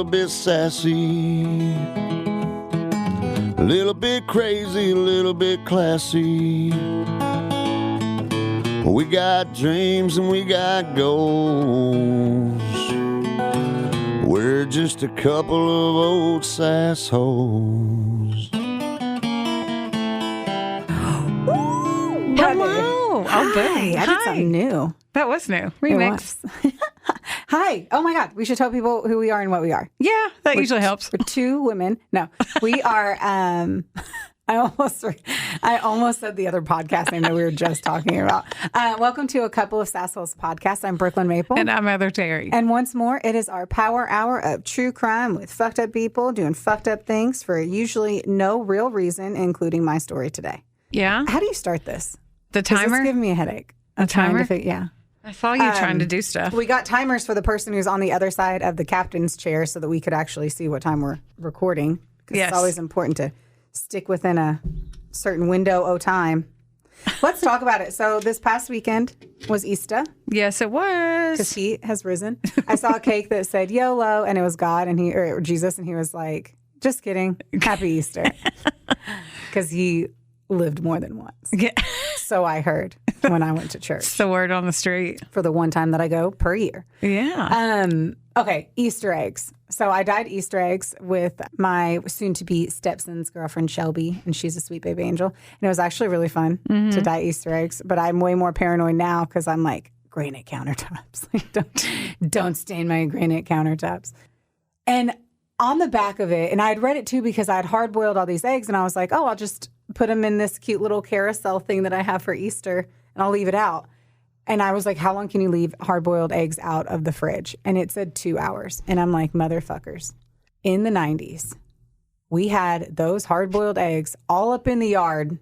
little bit sassy, a little bit crazy, a little bit classy. We got dreams and we got goals. We're just a couple of old sassholes. Hello. Hi. Buddy. I did something new. That was new. Remix. Hi. Oh my God. We should tell people who we are and what we are. Yeah, that usually helps. We're two women. No, we are. I almost said the other podcast name that we were just talking about. Welcome to a couple of Sassholes podcast. I'm Brooklyn Maple. And I'm Heather Terry. And once more, it is our power hour of true crime with fucked up people doing fucked up things for usually no real reason, including my story today. Yeah. How do you start this? The timer? It's giving me a headache. A timer? Yeah. I saw you trying to do stuff. We got timers for the person who's on the other side of the captain's chair so that we could actually see what time we're recording. Because Yes. It's always important to stick within a certain window of time. Let's talk about it. So this past weekend was Easter Yes, it was. because he has risen. I saw a cake that said YOLO and it was God and or Jesus, and he was like, just kidding. Happy Easter. Because he lived more than once. Yeah. So I heard when I went to church. It's the word on the street. For the one time that I go per year. Yeah. Okay, Easter eggs. So I dyed Easter eggs with my soon-to-be stepson's girlfriend, Shelby, and she's a sweet baby angel. And it was actually really fun to dye Easter eggs, but I'm way more paranoid now because I'm like, granite countertops. Like, don't stain my granite countertops. And on the back of it, and I had read it too because I had hard-boiled all these eggs, and I was like, oh, I'll just put them in this cute little carousel thing that I have for Easter, and I'll leave it out. And I was like, how long can you leave hard-boiled eggs out of the fridge? And it said 2 hours. And I'm like, motherfuckers. In the 90s, we had those hard-boiled eggs all up in the yard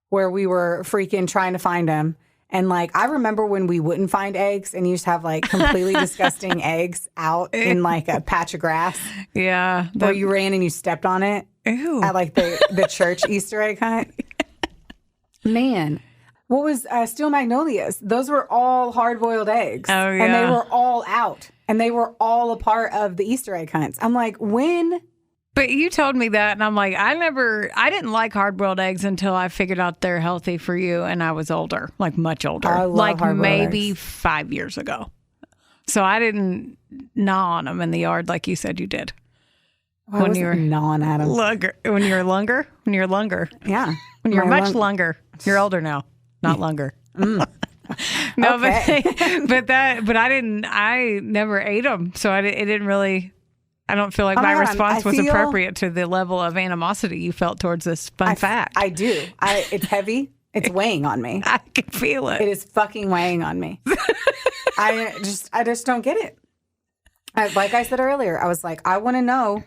where we were freaking trying to find them. And like, I remember when we wouldn't find eggs and you just have like completely disgusting eggs out in like a patch of grass. Yeah. Where you ran and you stepped on it. Ew. At like the church Easter egg hunt. Man. What was Steel Magnolias? Those were all hard-boiled eggs. Oh, yeah. And they were all out. And they were all a part of the Easter egg hunts. I'm like, when? But you told me that, and I'm like, I didn't like hard-boiled eggs until I figured out they're healthy for you, and I was older, like much older. I love like hard-boiled maybe eggs. 5 years ago. So I didn't gnaw on them in the yard like you said you did. When you were gnawing at them. When you were longer? When you're longer. Yeah. When you're My much longer. You're older now, not longer. No, Okay. but I never ate them. So it didn't really, I don't feel like Oh my my God, response I was feel- appropriate to the level of animosity you felt towards this fun fact. I do. It's heavy. It's weighing on me. I can feel it. It is fucking weighing on me. I just don't get it. Like I said earlier, I was like, I want to know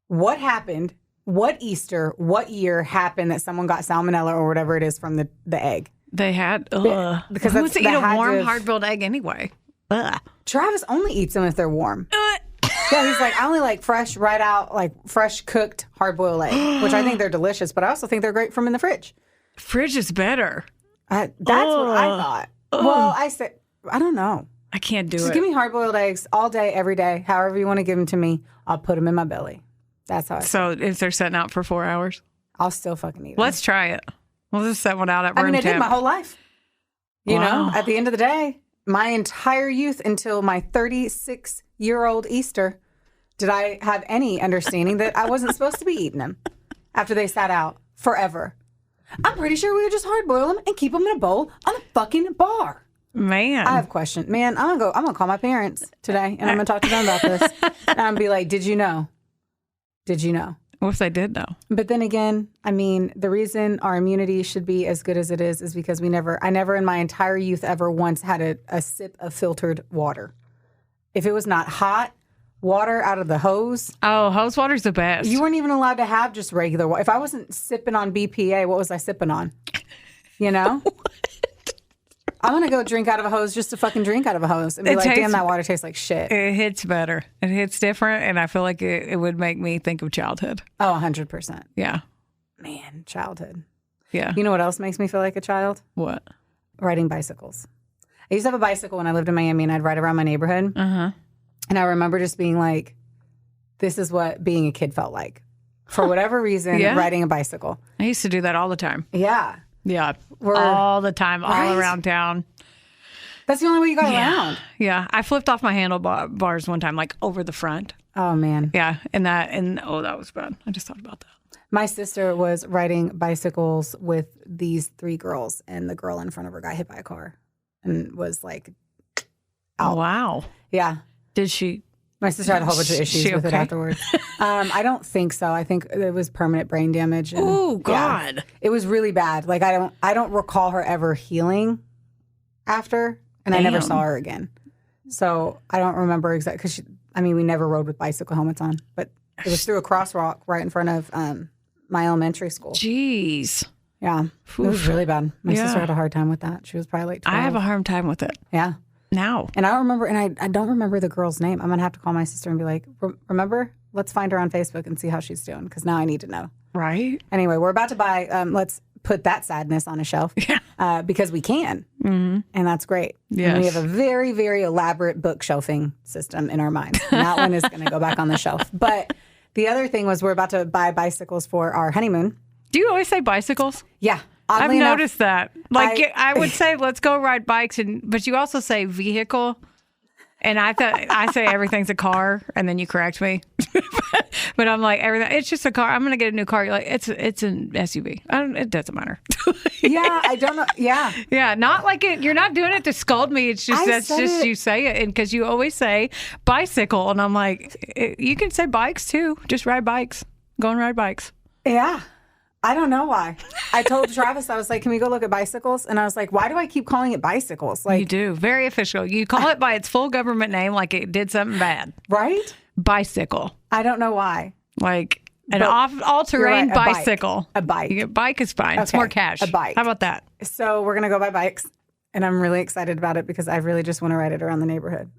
what happened, what Easter, what year happened that someone got salmonella or whatever it is from the egg. They had, Because who wants to eat that a had warm to have- hard-boiled egg anyway? Ugh. Travis only eats them if they're warm. Yeah, he's like, I only like fresh, right out, like fresh cooked hard-boiled egg, which I think they're delicious, but I also think they're great from in the fridge. Fridge is better. That's what I thought. Well, I said, I don't know. I can't do Just it. give me hard-boiled eggs all day, every day, however you want to give them to me. I'll put them in my belly. That's how I So if they're setting out for 4 hours, I'll still fucking eat them. let's try it. We'll just set one out at room I did temp. my whole life. You Wow. know, at the end of the day, my entire youth until my 36-year-old Easter, did I have any understanding that I wasn't supposed to be eating them after they sat out forever. I'm pretty sure we would just hard-boil them and keep them in a bowl on a fucking bar. Man. I have questions. Man, I'm gonna call my parents today and I'm gonna talk to them about this. And I'm gonna be like, did you know? Did you know? What if they did, though? But then again, I mean, the reason our immunity should be as good as it is because I never in my entire youth ever once had a sip of filtered water. If it was not hot water out of the hose, Oh, hose water's the best. you weren't even allowed to have just regular water. If I wasn't sipping on BPA, what was I sipping on? You know? I'm going to go drink out of a hose just to fucking drink out of a hose and be It like, tastes- damn, that water tastes like shit. It hits better. It hits different, and I feel like it would make me think of childhood. Oh, 100%. Yeah. Man, childhood. Yeah. You know what else makes me feel like a child? What? Riding bicycles. I used to have a bicycle when I lived in Miami, and I'd ride around my neighborhood. Uh-huh. And I remember just being like, this is what being a kid felt like. For whatever reason, riding a bicycle. I used to do that all the time. Yeah. Yeah. All the time, all around town. That's the only way you got around. Yeah. I flipped off my handlebars one time, like over the front. Oh, man. Yeah. That was bad. I just thought about that. My sister was riding bicycles with these 3 girls, and the girl in front of her got hit by a car and was like, out. Oh, wow. Yeah. Did she? My sister had a whole bunch of issues with it afterwards. I don't think so. I think it was permanent brain damage. Oh, God. Yeah, it was really bad. Like, I don't recall her ever healing after, and I never saw her again. So I don't remember exactly, because we never rode with bicycle helmets on, but it was through a crosswalk right in front of my elementary school. Jeez. Yeah. Oof. It was really bad. My sister had a hard time with that. She was probably like 12. I have a hard time with it. Yeah. Now. And I remember, and I don't remember the girl's name. I'm going to have to call my sister and be like, remember? Let's find her on Facebook and see how she's doing, because now I need to know. Right. Anyway, we're about to buy, let's put that sadness on a shelf because we can. Mm-hmm. And that's great. Yes. And we have a very, very elaborate bookshelving system in our mind. And that one is going to go back on the shelf. But the other thing was we're about to buy bicycles for our honeymoon. Do you always say bicycles? Yeah. I've noticed that. Like, I would say, let's go ride bikes, but you also say vehicle. And I say everything's a car, and then you correct me. But I'm like, everything. It's just a car. I'm going to get a new car. You're like, it's an SUV. It doesn't matter. Yeah, I don't know. Yeah. Yeah, not like it. You're not doing it to scold me. It's just, you say it. And because you always say bicycle. And I'm like, you can say bikes too. Just ride bikes. Go and ride bikes. Yeah. I don't know why. I told Travis, I was like, can we go look at bicycles? And I was like, why do I keep calling it bicycles? Like, you do. Very official. You call it by its full government name like it did something bad. Right? Bicycle. I don't know why. Like an all-terrain bicycle. A bike. Bike is fine. Okay. It's more cash. A bike. How about that? So we're going to go buy bikes. And I'm really excited about it because I really just want to ride it around the neighborhood.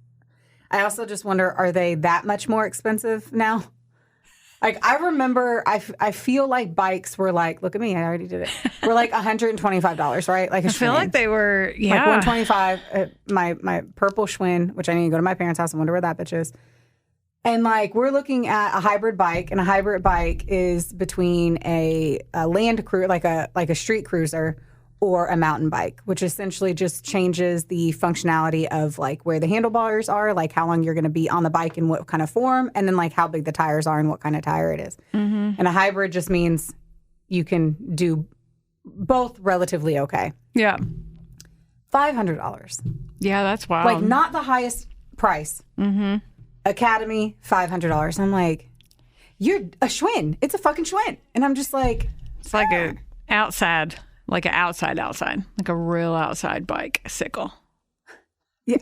I also just wonder, are they that much more expensive now? Like, I remember, I feel like bikes were like, look at me, I already did it. We're like $125, right? Like I feel like they were, like $125. My purple Schwinn, which I need to go to my parents' house and wonder where that bitch is. And like, we're looking at a hybrid bike, and a hybrid bike is between a land cruiser, like a street cruiser, or a mountain bike, which essentially just changes the functionality of like where the handlebars are, like how long you're going to be on the bike and what kind of form, and then like how big the tires are and what kind of tire it is. Mm-hmm. And a hybrid just means you can do both relatively okay. Yeah. $500. Yeah, that's wild. Like, not the highest price. Mm-hmm. Academy, $500. I'm like, you're a Schwinn. It's a fucking Schwinn. And I'm just like, it's like an outside, like a real outside bicycle. Yeah.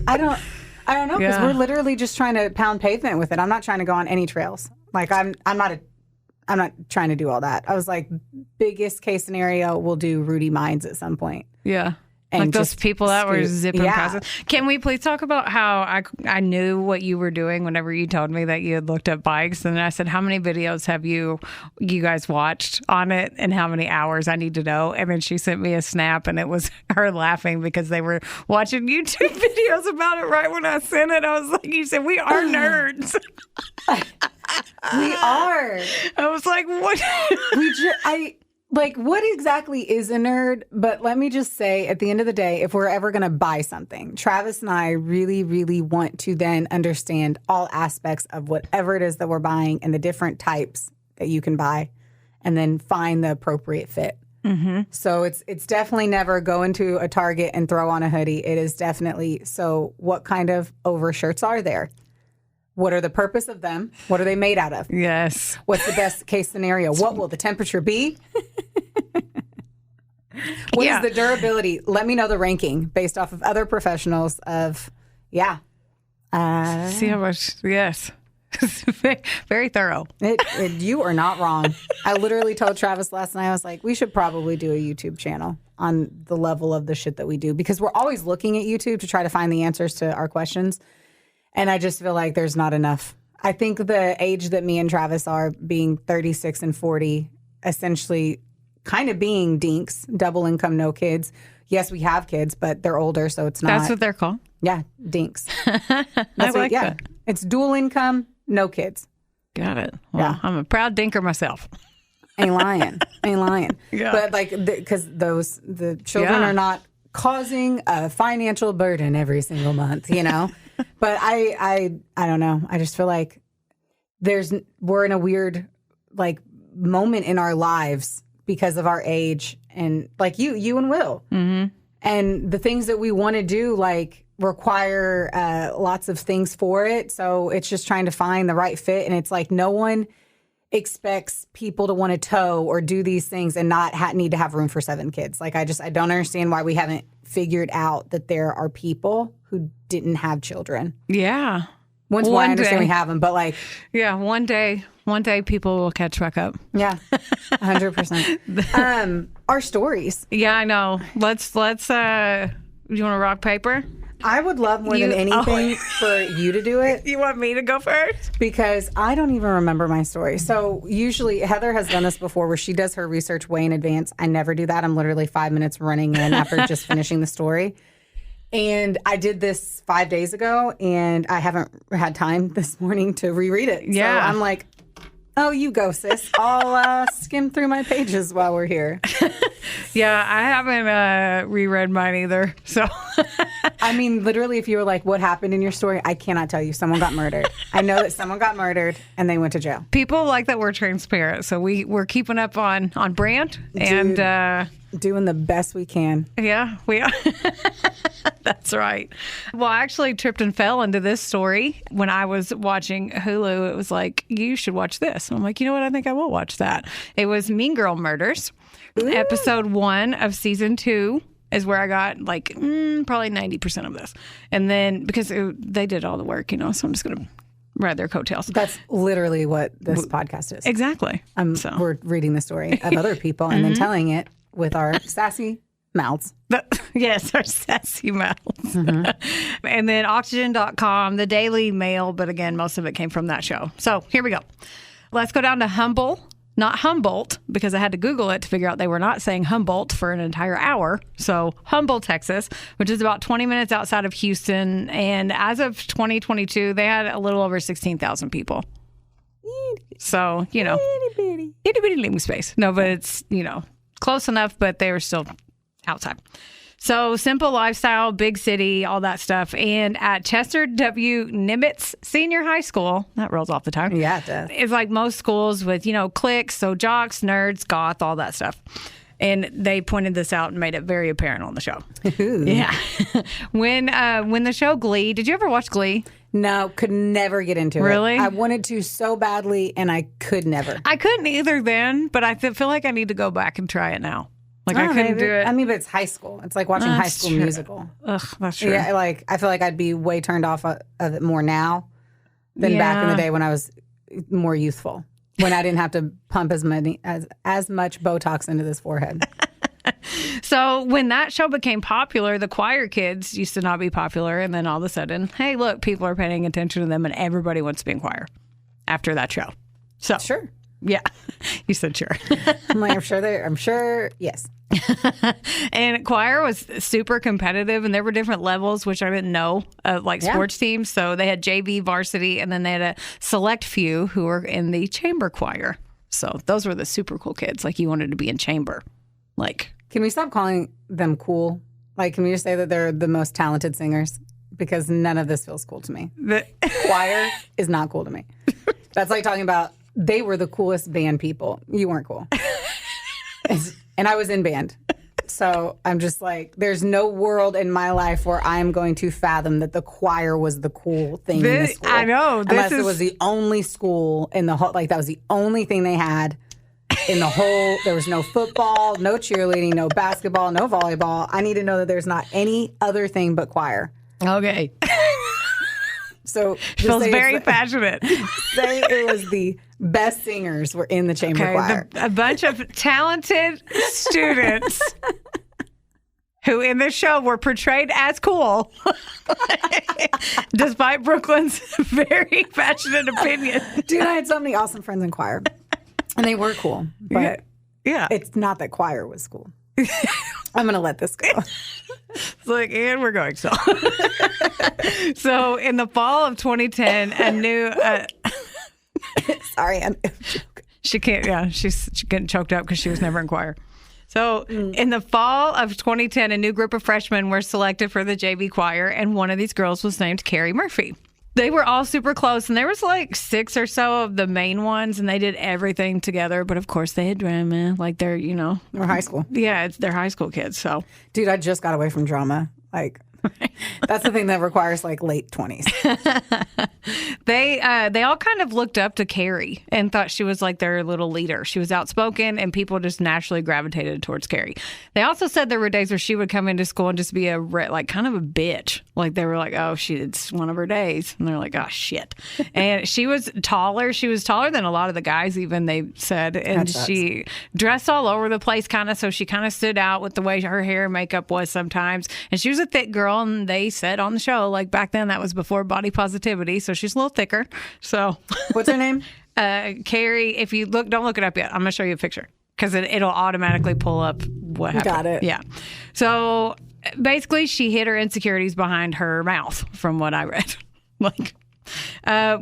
I don't know, because we're literally just trying to pound pavement with it. I'm not trying to go on any trails. Like, I'm not trying to do all that. I was like, biggest case scenario, we'll do Rudy Mines at some point. Yeah. And like those people that were zipping past us. Can we please talk about how I knew what you were doing whenever you told me that you had looked at bikes? And I said, how many videos have you guys watched on it, and how many hours? I need to know. And then she sent me a snap, and it was her laughing because they were watching YouTube videos about it right when I sent it. I was like, you said, we are nerds. We are. I was like, what? Like, what exactly is a nerd? But let me just say, at the end of the day, if we're ever going to buy something, Travis and I really, really want to then understand all aspects of whatever it is that we're buying and the different types that you can buy, and then find the appropriate fit. Mm-hmm. So it's definitely never go into a Target and throw on a hoodie. It is definitely, so what kind of overshirts are there? What are the purpose of them? What are they made out of? Yes. What's the best case scenario? What will the temperature be? What is the durability? Let me know the ranking based off of other professionals of, see how much, yes. Very thorough. You are not wrong. I literally told Travis last night, I was like, we should probably do a YouTube channel on the level of the shit that we do, because we're always looking at YouTube to try to find the answers to our questions. And I just feel like there's not enough. I think the age that me and Travis are, being 36 and 40, essentially kind of being dinks, double income, no kids. Yes, we have kids, but they're older, so it's not. That's what they're called? Yeah, dinks. I like that. It's dual income, no kids. Got it. Well, Yeah. I'm a proud dinker myself. Ain't lying. Yeah. But like, because the children are not causing a financial burden every single month, you know? But I don't know. I just feel like we're in a weird like moment in our lives because of our age, and like you and Will. Mm-hmm. And the things that we want to do like require lots of things for it. So it's just trying to find the right fit. And it's like no one expects people to want to tow or do these things and not need to have room for 7 kids. Like I don't understand why we haven't figured out that there are people who didn't have children. Yeah. Once I understand we have them, but like, yeah, one day people will catch back up. Yeah, 100%. Our stories. Yeah, I know. Let's. You want to rock paper? I would love more than anything for you to do it. You want me to go first? Because I don't even remember my story. So usually Heather has done this before where she does her research way in advance. I never do that. I'm literally 5 minutes running in after just finishing the story. And I did this 5 days ago, and I haven't had time this morning to reread it. Yeah. So I'm like, oh, you go, sis. I'll skim through my pages while we're here. Yeah, I haven't reread mine either. So, I mean, literally, if you were like, what happened in your story? I cannot tell you. Someone got murdered. I know that someone got murdered, and they went to jail. People like that we're transparent. So we're keeping up on brand. Dude, and doing the best we can. Yeah, we are. That's right. Well, I actually tripped and fell into this story when I was watching Hulu. It was like, you should watch this. And I'm like, you know what? I think I will watch that. It was Mean Girl Murders. Ooh. Episode 1 of season 2 is where I got like probably 90% of this. And then because they did all the work, you know, so I'm just going to ride their coattails. That's literally what this podcast is. Exactly. We're reading the story of other people and then telling it with our sassy mouths. Yes, our sassy mouths. Mm-hmm. And then Oxygen.com, the Daily Mail, but again, most of it came from that show. So here we go. Let's go down to Humble, not Humboldt, because I had to Google it to figure out they were not saying Humboldt for an entire hour. So Humble, Texas, which is about 20 minutes outside of Houston. And as of 2022, they had a little over 16,000 people. So, you know, itty bitty living space. No, but it's, you know, close enough, but they were still outside. So simple lifestyle, big city, all that stuff. And at Chester W. Nimitz Senior High School, that rolls off the tongue. Yeah, it does. It's like most schools with, you know, cliques, so jocks, nerds, goth, all that stuff. And they pointed this out and made it very apparent on the show. Yeah. When the show Glee, did you ever watch Glee? No, could never get into it. Really? I wanted to so badly, and I could never. I couldn't either then, but I feel like I need to go back and try it now. Like I couldn't do it. I mean, but it's high school. It's like watching High School Musical. Ugh, that's true. Yeah, like I feel like I'd be way turned off of it more now than back in the day when I was more youthful. When I didn't have to pump as much Botox into this forehead. So when that show became popular, the choir kids used to not be popular. And then all of a sudden, hey, look, people are paying attention to them and everybody wants to be in choir after that show. So sure. Yeah. You said sure. I'm like, I'm sure. Yes. And choir was super competitive and there were different levels, which I didn't know, like sports teams. So they had JV, varsity, and then they had a select few who were in the chamber choir. So those were the super cool kids. Like you wanted to be in chamber. Like, can we stop calling them cool? Like, can we just say that they're the most talented singers? Because none of this feels cool to me. Choir is not cool to me. That's like talking about they were the coolest band people. You weren't cool. And I was in band. So I'm just like, there's no world in my life where I'm going to fathom that the choir was the cool thing in the school. I know. Unless it was the only school in the whole, like that was the only thing they had in the whole, there was no football, no cheerleading, no basketball, no volleyball. I need to know that there's not any other thing but choir. Okay. So feels very passionate. Say it was the best singers were in the chamber choir. A bunch of talented students who in this show were portrayed as cool, despite Brooklyn's very passionate opinion. Dude, I had so many awesome friends in choir, and they were cool. But it's not that choir was cool. I'm going to let this go. It's like, and we're going. So in the fall of 2010, a new Sorry, she can't. Yeah, she's getting choked up because she was never in choir. So in the fall of 2010, a new group of freshmen were selected for the JV choir, and one of these girls was named Keri Murphy. They were all super close, and there was like 6 or so of the main ones, and they did everything together. But of course, they had drama, like they're, They're high school. Yeah, they're high school kids. So, dude, I just got away from drama. Like, that's the thing that requires like late 20s. They all kind of looked up to Keri and thought she was like their little leader. She was outspoken, and people just naturally gravitated towards Keri. They also said there were days where she would come into school and just be kind of a bitch. Like they were like, oh, it's one of her days. And they're like, oh, shit. And she was taller. She was taller than a lot of the guys even, they said. And she dressed all over the place kind of. So she kind of stood out with the way her hair and makeup was sometimes. And she was a thick girl. And they said on the show, like back then, that was before body positivity. So she's a little thicker. So what's her name? Keri. If you look, don't look it up yet. I'm going to show you a picture because it'll automatically pull up what happened. Got it. Yeah. So basically, she hid her insecurities behind her mouth, from what I read,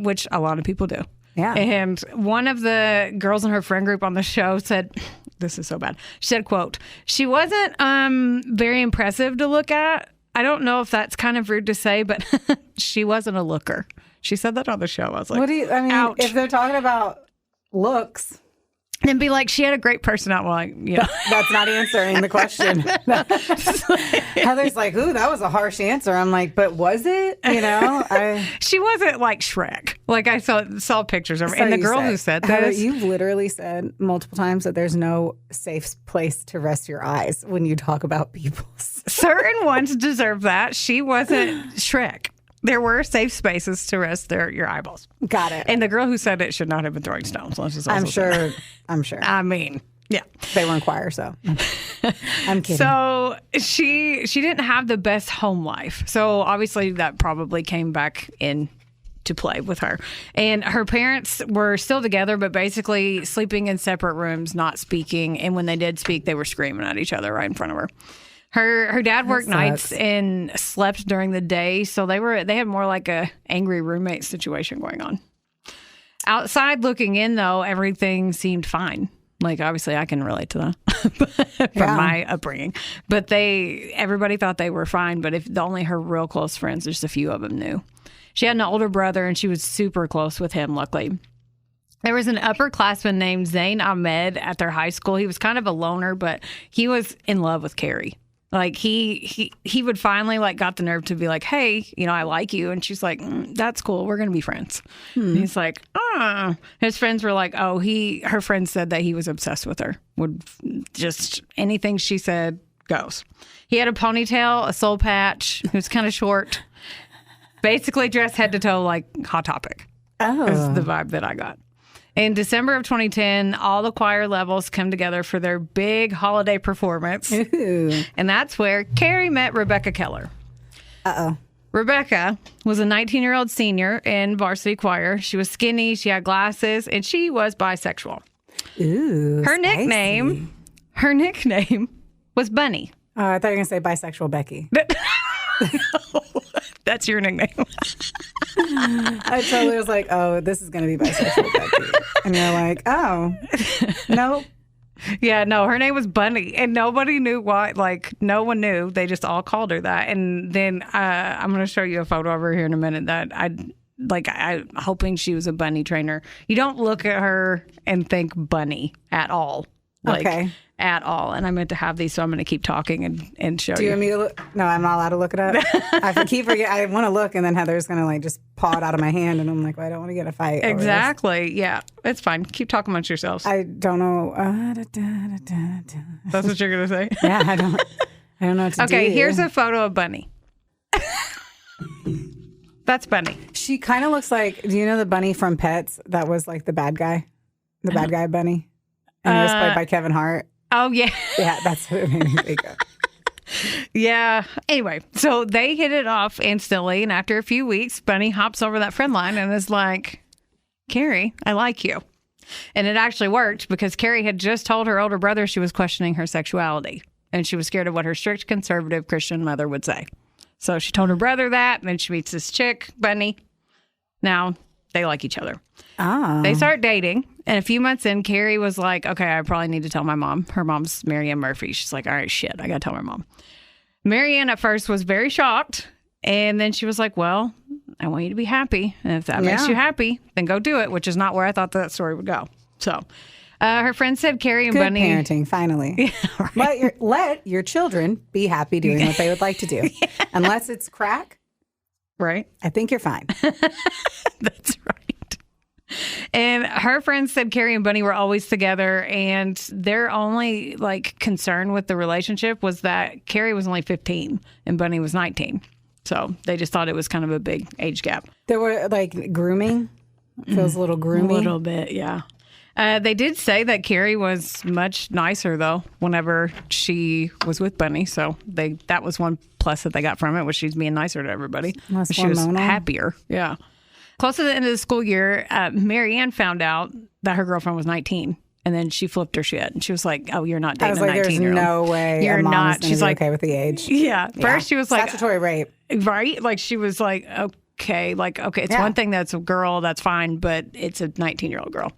which a lot of people do. Yeah. And one of the girls in her friend group on the show said, this is so bad. She said, quote, she wasn't very impressive to look at. I don't know if that's kind of rude to say, but she wasn't a looker. She said that on the show. I was like, ouch. If they're talking about looks. And be like, she had a great personality. Well, that's not answering the question. Heather's like, ooh, that was a harsh answer. I'm like, but was it? She wasn't like Shrek. Like I saw pictures of her. And the girl who said this. Heather, you've literally said multiple times that there's no safe place to rest your eyes when you talk about people. Certain ones deserve that. She wasn't Shrek. There were safe spaces to rest your eyeballs. Got it. And the girl who said it should not have been throwing stones. I'm sure. I mean, yeah. They were in choir, so. I'm kidding. So she didn't have the best home life. So obviously that probably came back in to play with her. And her parents were still together, but basically sleeping in separate rooms, not speaking. And when they did speak, they were screaming at each other right in front of her. Her dad worked nights and slept during the day, so they had more like a angry roommate situation going on. Outside looking in, though, everything seemed fine. Like obviously, I can relate to that from my upbringing. But everybody thought they were fine. But only her real close friends, just a few of them knew. She had an older brother, and she was super close with him. Luckily. There was an upperclassman named Zayn Ahmed at their high school. He was kind of a loner, but he was in love with Keri. Like he would finally got the nerve to be like, hey, I like you. And she's like, that's cool. We're going to be friends. And he's like, his friends were like, her friends said that he was obsessed with her. Would just anything she said goes. He had a ponytail, a soul patch. He was kind of short, basically dressed head to toe like Hot Topic. Oh, is the vibe that I got. In December of 2010, all the choir levels come together for their big holiday performance. Ooh. And that's where Keri met Rebecca Keller. Uh-oh. Rebecca was a 19-year-old senior in varsity choir. She was skinny, she had glasses, and she was bisexual. Ooh, Her nickname was Bunny. I thought you were going to say Bisexual Becky. That's your nickname. I totally was like, oh, this is going to be Bisexual Becky. And you're like, oh, nope. Yeah, no, her name was Bunny, and nobody knew why. Like, no one knew. They just all called her that. And then I'm going to show you a photo of her here in a minute that I'm hoping she was a bunny trainer. You don't look at her and think bunny at all. Okay. At all. And I meant to have these, so I'm going to keep talking and show you. Do you want me to look? No, I'm not allowed to look it up. I keep forgetting. I want to look, and then Heather's going to just paw it out of my hand, and I'm like, well, I don't want to get a fight. Exactly. Yeah. It's fine. Keep talking amongst yourselves. I don't know. That's what you're going to say? Yeah, I don't know what to do. Okay, here's a photo of Bunny. That's Bunny. She kind of looks like, do you know the bunny from Pets that was like the bad guy? The bad guy bunny? And he was played by Kevin Hart. Oh, yeah. Yeah, that's what it made me think of. Yeah. Anyway, so they hit it off instantly. And after a few weeks, Bunny hops over that friend line and is like, Keri, I like you. And it actually worked because Keri had just told her older brother she was questioning her sexuality. And she was scared of what her strict conservative Christian mother would say. So she told her brother that. And then she meets this chick, Bunny. Now, they like each other. Oh. They start dating, and a few months in, Keri was like, okay, I probably need to tell my mom. Her mom's Marianne Murphy. She's like, all right, shit, I gotta tell my mom. Marianne at first was very shocked, and then she was like, well, I want you to be happy, and if that makes you happy, then go do it, which is not where I thought that story would go. So her friend said Keri and Good Bunny... parenting, finally. Yeah, right. Let your children be happy doing what they would like to do. Unless it's crack, right? I think you're fine. That's right. And her friends said Keri and Bunny were always together, and their only like concern with the relationship was that Keri was only 15 and Bunny was 19. So they just thought it was kind of a big age gap. There were like grooming. Feels a little groomy. A little bit, yeah. They did say that Keri was much nicer though whenever she was with Bunny. So that was one plus that they got from it, was she's being nicer to everybody. She was happier. Yeah. Close to the end of the school year, Marianne found out that her girlfriend was 19, and then she flipped her shit, and she was like, "Oh, you're not dating a 19-year-old. There's no way you're not." She's like, okay with the age. Yeah. First, she was like, statutory rape, right? Like she was like, okay, it's one thing that's a girl, that's fine, but it's a 19-year-old girl.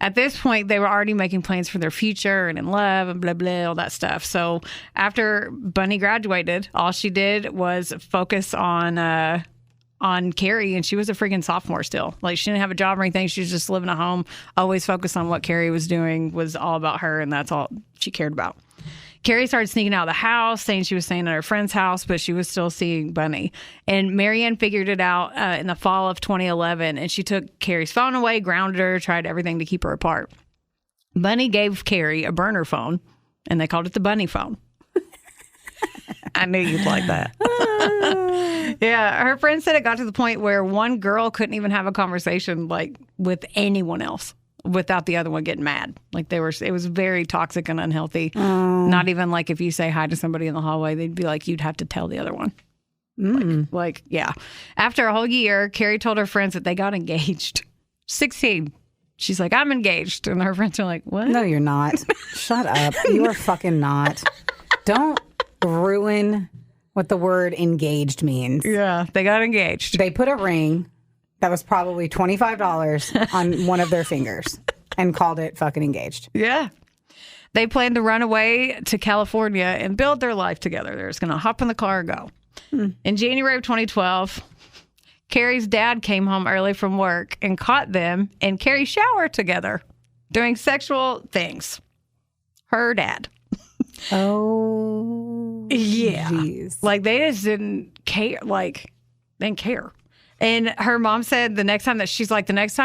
At this point, they were already making plans for their future and in love and blah, blah, all that stuff. So after Bunny graduated, all she did was focus on Keri, and she was a freaking sophomore still. Like, she didn't have a job or anything. She was just living at home, always focused on what Keri was doing, was all about her, and that's all she cared about. Keri started sneaking out of the house, saying she was staying at her friend's house, but she was still seeing Bunny. And Marianne figured it out in the fall of 2011, and she took Keri's phone away, grounded her, tried everything to keep her apart. Bunny gave Keri a burner phone, and they called it the Bunny phone. I knew you'd like that. Yeah, her friend said it got to the point where one girl couldn't even have a conversation like with anyone else without the other one getting mad. Like it was very toxic and unhealthy. Not even like if you say hi to somebody in the hallway, they'd be like, you'd have to tell the other one. Like, yeah. After a whole year, Keri told her friends that they got engaged. 16. She's like, I'm engaged. And her friends are like, what? No, you're not. Shut up. You are fucking not. Don't ruin what the word engaged means. Yeah, they got engaged. They put a ring that was probably $25 on one of their fingers and called it fucking engaged. Yeah. They planned to run away to California and build their life together. They're just going to hop in the car and go. In January of 2012, Keri's dad came home early from work and caught them in Keri's shower together doing sexual things. Her dad. Oh, yeah. Geez. Like, they just didn't care. Like, they didn't care. And her mom said the next time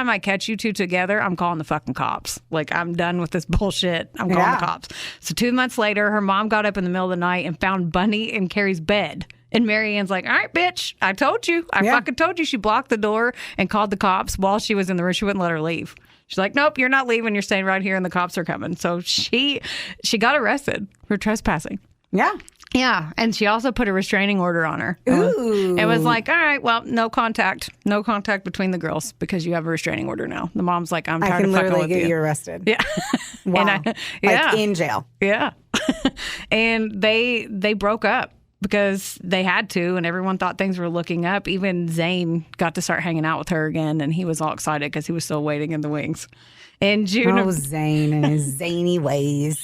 I catch you two together, I'm calling the fucking cops. Like, I'm done with this bullshit. I'm calling the cops. So 2 months later, her mom got up in the middle of the night and found Bunny in Keri's bed. And Marianne's like, all right, bitch, I told you. I fucking told you. She blocked the door and called the cops while she was in the room. She wouldn't let her leave. She's like, nope, you're not leaving. You're staying right here and the cops are coming. So she got arrested for trespassing. Yeah. Yeah. And she also put a restraining order on her. Ooh. It was like, all right, well, no contact between the girls because you have a restraining order now. The mom's like, I'm tired of fucking with you. I can literally get you arrested. Yeah. Wow. Like in jail. Yeah. And they broke up because they had to, and everyone thought things were looking up. Even Zane got to start hanging out with her again, and he was all excited because he was still waiting in the wings. In June Zane and his zany ways.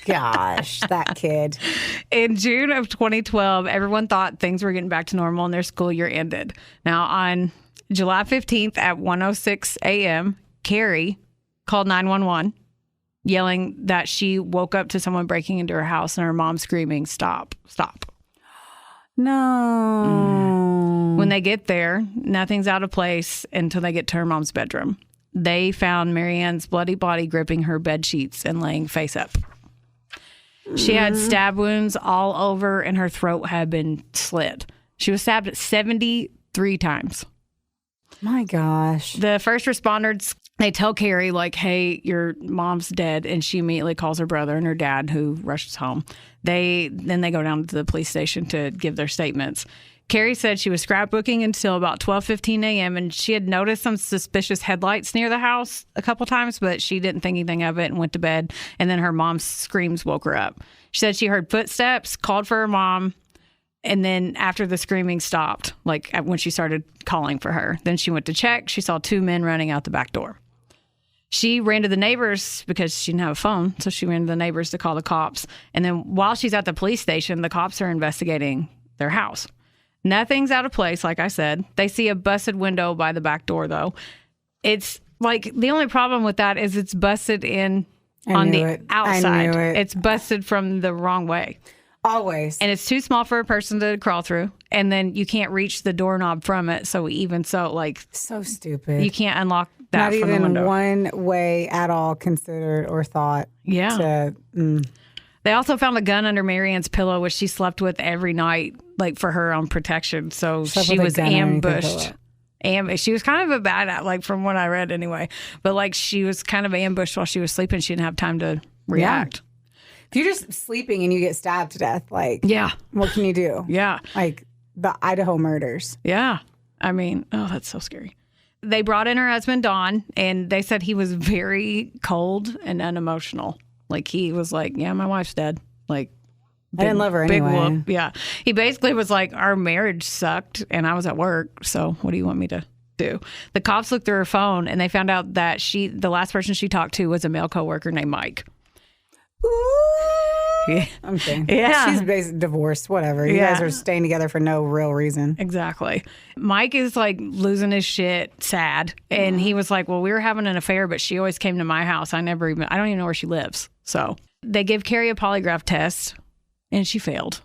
Gosh, that kid. In June of 2012, everyone thought things were getting back to normal and their school year ended. Now, on July 15th at 1:06 a.m., Keri called 911, yelling that she woke up to someone breaking into her house and her mom screaming, stop, stop. No. When they get there, nothing's out of place until they get to her mom's bedroom. They found Marianne's bloody body gripping her bed sheets and laying face up. She had stab wounds all over and her throat had been slit. She was stabbed 73 times. My gosh. The first responders, they tell Keri, like, hey, your mom's dead. And she immediately calls her brother and her dad, who rushes home. Then they go down to the police station to give their statements. Keri said she was scrapbooking until about 12:15 a.m. and she had noticed some suspicious headlights near the house a couple times, but she didn't think anything of it and went to bed. And then her mom's screams woke her up. She said she heard footsteps, called for her mom. And then after the screaming stopped, like when she started calling for her, then she went to check. She saw 2 men running out the back door. She ran to the neighbors because she didn't have a phone. So she ran to the neighbors to call the cops. And then while she's at the police station, the cops are investigating their house. Nothing's out of place, like I said. They see a busted window by the back door, though. It's like the only problem with that is it's busted in on the outside. It's busted from the wrong way. Always. And it's too small for a person to crawl through. And then you can't reach the doorknob from it. So even so, like... So stupid. You can't unlock that Not from the window. Not even one way at all considered or thought. Yeah. They also found a gun under Marianne's pillow, which she slept with every night, like for her own protection. So she was ambushed. She was kind of a bad, like from what I read anyway. But like she was kind of ambushed while she was sleeping. She didn't have time to react. Yeah. If you're just sleeping and you get stabbed to death, like, what can you do? Yeah. Like the Idaho murders. Yeah. I mean, oh, that's so scary. They brought in her husband, Don, and they said he was very cold and unemotional. Like, he was like, yeah, my wife's dead. Like, I didn't love her anyway. Big whoop. Yeah. He basically was like, our marriage sucked and I was at work. So what do you want me to do? The cops looked through her phone and they found out that the last person she talked to was a male coworker named Mike. Yeah. I'm saying. Yeah. She's basically divorced, whatever. You guys are staying together for no real reason. Exactly. Mike is like losing his shit, sad. And he was like, well, we were having an affair, but she always came to my house. I don't even know where she lives. So they give Keri a polygraph test and she failed.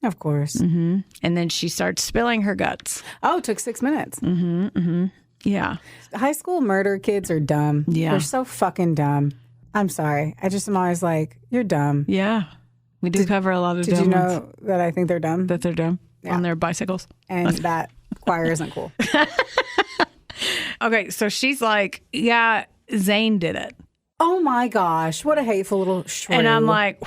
Of course. Mm-hmm. And then she starts spilling her guts. Oh, it took 6 minutes. Mm-hmm. Mm-hmm. Yeah. High school murder kids are dumb. Yeah. They're so fucking dumb. I'm sorry. I just am always like, you're dumb. Yeah. We do cover a lot of dumb Did you know ones. that I think they're dumb? That they're dumb on their bicycles. And that choir isn't cool. Okay, so she's like, yeah, Zane did it. Oh my gosh. What a hateful little shrew. And I'm like,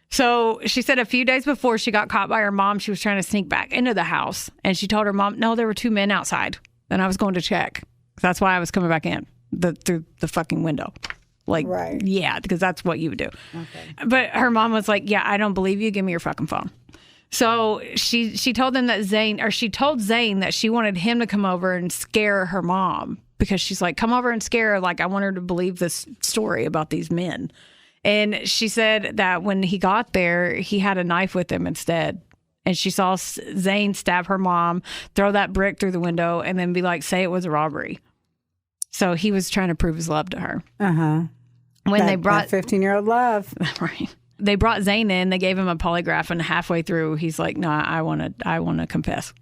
so she said a few days before she got caught by her mom, she was trying to sneak back into the house. And she told her mom, no, there were 2 men outside. And I was going to check. That's why I was coming back in through the fucking window. Like, yeah, because that's what you would do. Okay. But her mom was like, yeah, I don't believe you. Give me your fucking phone. So she told them that she told Zane that she wanted him to come over and scare her mom because she's like, come over and scare her. Like, I want her to believe this story about these men. And she said that when he got there, he had a knife with him instead. And she saw Zane stab her mom, throw that brick through the window, and then be like, say it was a robbery. So he was trying to prove his love to her. Uh-huh. When they brought 15-year-old love. Right. They brought Zane in, they gave him a polygraph, and halfway through he's like, no, I want to confess.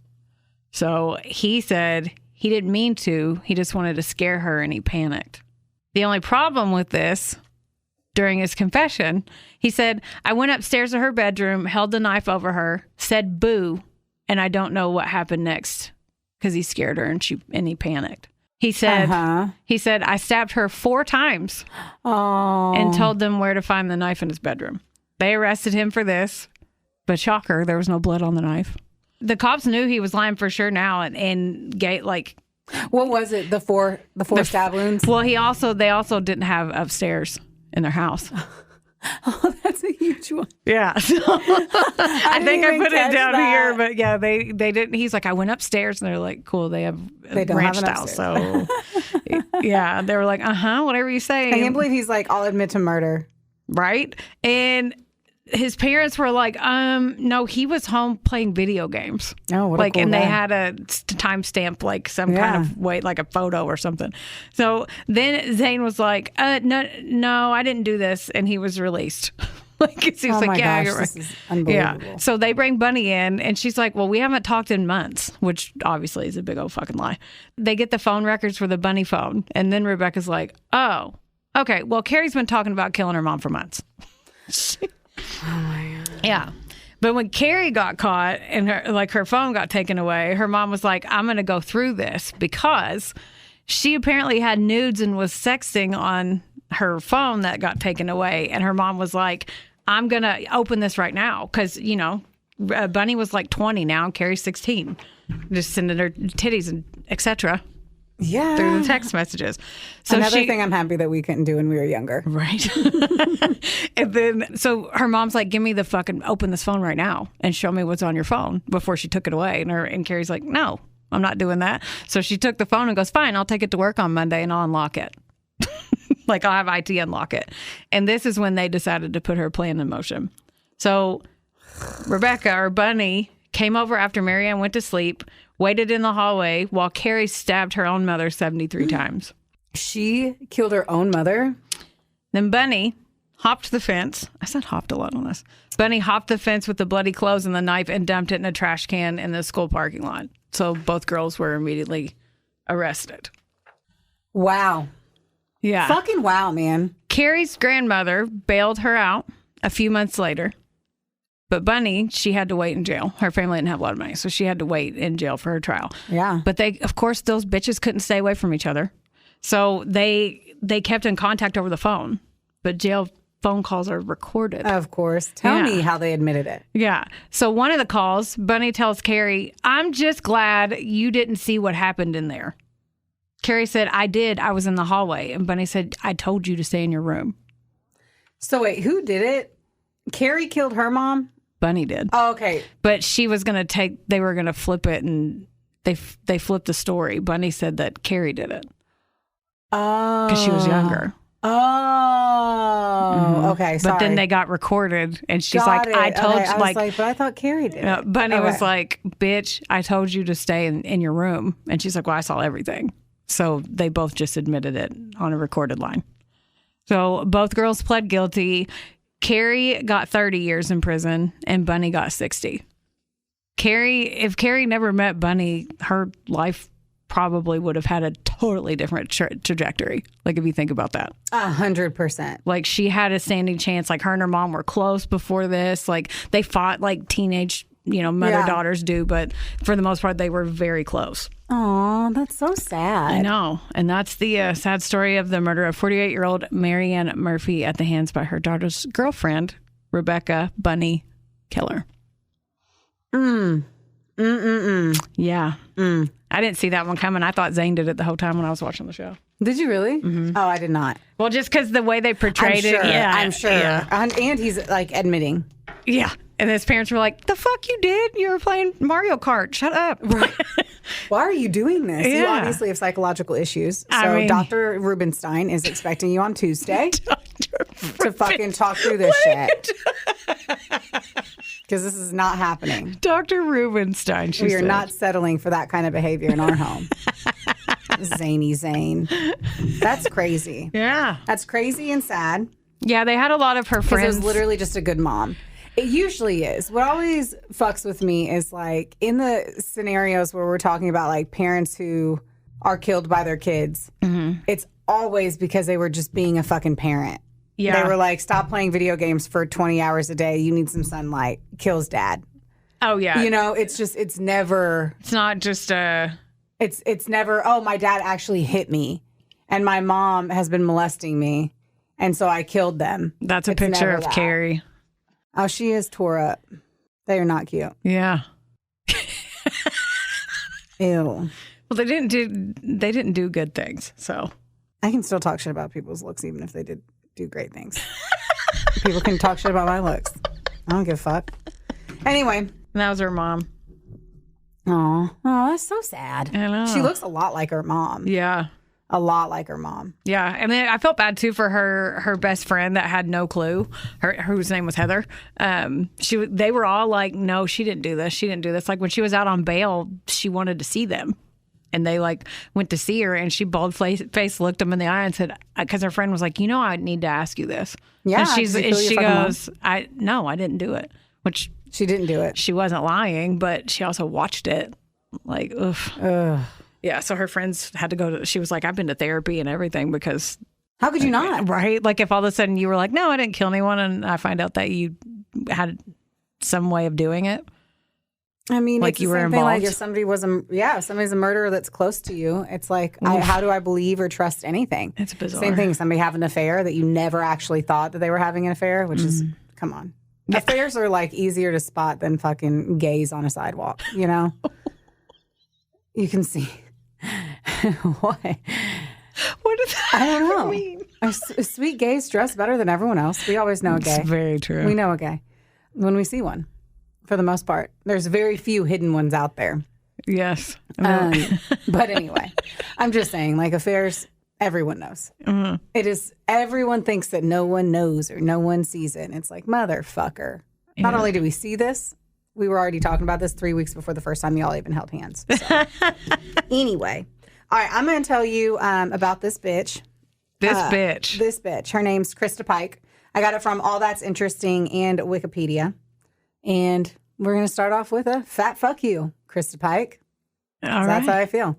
So he said he didn't mean to, he just wanted to scare her and he panicked. The only problem with this, during his confession, he said, I went upstairs to her bedroom, held the knife over her, said boo, and I don't know what happened next because he scared her and he panicked. He said, I stabbed her 4 times and told them where to find the knife in his bedroom. They arrested him for this, but shocker, there was no blood on the knife. The cops knew he was lying for sure now and like... What was it? The four stab wounds? Well, they also didn't have upstairs in their house. Oh, that's a huge one. Yeah. So, I think I put it down here, but yeah, they didn't. He's like, I went upstairs and they're like, cool, they have a ranch style. So yeah, they were like, whatever you say. I can't believe he's like, I'll admit to murder. Right. And his parents were like, no, he was home playing video games. Oh, what a cool and guy. they had a timestamp, like some kind of way, like a photo or something. So then Zane was like, no, I didn't do this. And he was released. He was like, yeah, you're right. This is unbelievable. Yeah. So they bring Bunny in and she's like, well, we haven't talked in months, which obviously is a big old fucking lie. They get the phone records for the Bunny phone. And then Rebecca's like, oh, okay. Well, Keri's been talking about killing her mom for months. Oh my God. Yeah. But when Keri got caught and her phone got taken away, her mom was like, I'm going to go through this because she apparently had nudes and was sexting on her phone that got taken away. And her mom was like, I'm going to open this right now. Because, Bunny was like 20 now and Keri's 16. Just sending her titties and etc. through the text messages. So Another thing I'm happy that we couldn't do when we were younger. Right. And then, so her mom's like, give me the fucking, open this phone right now and show me what's on your phone before she took it away. And Keri's like, no, I'm not doing that. So she took the phone and goes, fine, I'll take it to work on Monday and I'll unlock it. Like, I'll have IT unlock it. And this is when they decided to put her plan in motion. So Rebecca, or Bunny, came over after Marianne went to sleep, waited in the hallway while Keri stabbed her own mother 73 times. She killed her own mother? Then Bunny hopped the fence. I said hopped a lot on this. Bunny hopped the fence with the bloody clothes and the knife and dumped it in a trash can in the school parking lot. So both girls were immediately arrested. Wow. Yeah. Fucking wow, man. Keri's grandmother bailed her out a few months later. But Bunny, she had to wait in jail. Her family didn't have a lot of money, so she had to wait in jail for her trial. Yeah. But they, of course, those bitches couldn't stay away from each other. So they kept in contact over the phone. But jail phone calls are recorded. Of course. Tell me how they admitted it. Yeah. So one of the calls, Bunny tells Keri, I'm just glad you didn't see what happened in there. Keri said, I did. I was in the hallway. And Bunny said, I told you to stay in your room. So wait, who did it? Keri killed her mom? Bunny did. Oh, okay. But she was going to they were going to flip it, and they flipped the story. Bunny said that Keri did it. Oh. Because she was younger. Oh. Okay, sorry. But then they got recorded, and she's Got like, it. I told Okay, you, I was like, but I thought Keri did it. Bunny was like, bitch, I told you to stay in your room. And she's like, well, I saw everything. So they both just admitted it on a recorded line. So both girls pled guilty. Keri got 30 years in prison and Bunny got 60. If Keri never met Bunny, her life probably would have had a totally different trajectory. Like, if you think about that. 100%. Like, she had a standing chance. Like, her and her mom were close before this. Like, they fought like teenage, mother-daughters do. But for the most part, they were very close. Oh, that's so sad. I know. And that's the sad story of the murder of 48-year-old Marianne Murphy at the hands by her daughter's girlfriend, Rebecca Bunny Keller. Yeah. I didn't see that one coming. I thought Zane did it the whole time when I was watching the show. Did you really? Mm-hmm. Oh, I did not. Well, just because the way they portrayed it. Yeah, I'm sure. Yeah. And he's like admitting. Yeah. And his parents were like, the fuck you did? You were playing Mario Kart. Shut up. Right. Why are you doing this? Yeah. You obviously have psychological issues. So Dr. Rubenstein is expecting you on Tuesday to fucking talk through this shit. Because this is not happening. Dr. Rubenstein, she We said. are not settling for that kind of behavior in our home. Zany Zane. That's crazy. Yeah. That's crazy and sad. Yeah, they had a lot of her Because friends. it was literally just a good mom. It usually is. What always fucks with me is like in the scenarios where we're talking about like parents who are killed by their kids, it's always because they were just being a fucking parent. Yeah. They were like, stop playing video games for 20 hours a day. You need some sunlight. Kills dad. Oh, yeah. It's never. It's not just It's never, oh, my dad actually hit me and my mom has been molesting me. And so I killed them. That's a picture of Keri. Oh, she is tore up. They are not cute. Yeah. Ew. Well, they didn't do good things. So I can still talk shit about people's looks, even if they did do great things. People can talk shit about my looks. I don't give a fuck. Anyway, and that was her mom. Oh, that's so sad. I know. She looks a lot like her mom. Yeah. A lot like her mom. Yeah, and then I felt bad too for her best friend that had no clue. Whose name was Heather. They were all like, "No, she didn't do this. She didn't do this." Like when she was out on bail, she wanted to see them, and they like went to see her, and she bald face looked them in the eye and said, because her friend was like, I need to ask you this. Yeah, and she goes, I didn't do it. Which she didn't do it. She wasn't lying, but she also watched it. Like, ugh. Yeah, so her friends had to go she was like, I've been to therapy and everything because... How could you not? Right? Like if all of a sudden you were like, no, I didn't kill anyone, and I find out that you had some way of doing it. I mean, like it's you the were same involved. thing. Like if somebody's a murderer that's close to you, it's like, how do I believe or trust anything? It's bizarre. Same thing, somebody having an affair that you never actually thought that they were having an affair, which is, come on. Yeah. Affairs are like easier to spot than fucking gays on a sidewalk, You can see. What? What does that I don't know. mean? A sweet gays dress better than everyone else. We always know a gay. It's very true. We know a gay when we see one, for the most part. There's very few hidden ones out there. Yes. But anyway, I'm just saying, like, affairs, everyone knows. Mm-hmm. It is, everyone thinks that no one knows or no one sees it. And it's like, motherfucker. Yeah. Not only do we see this, we were already talking about this 3 weeks before the first time y'all even held hands. So. Anyway. All right, I'm going to tell you about this bitch. This bitch. Her name's Christa Pike. I got it from All That's Interesting and Wikipedia. And we're going to start off with a fat fuck you, Christa Pike. That's how I feel.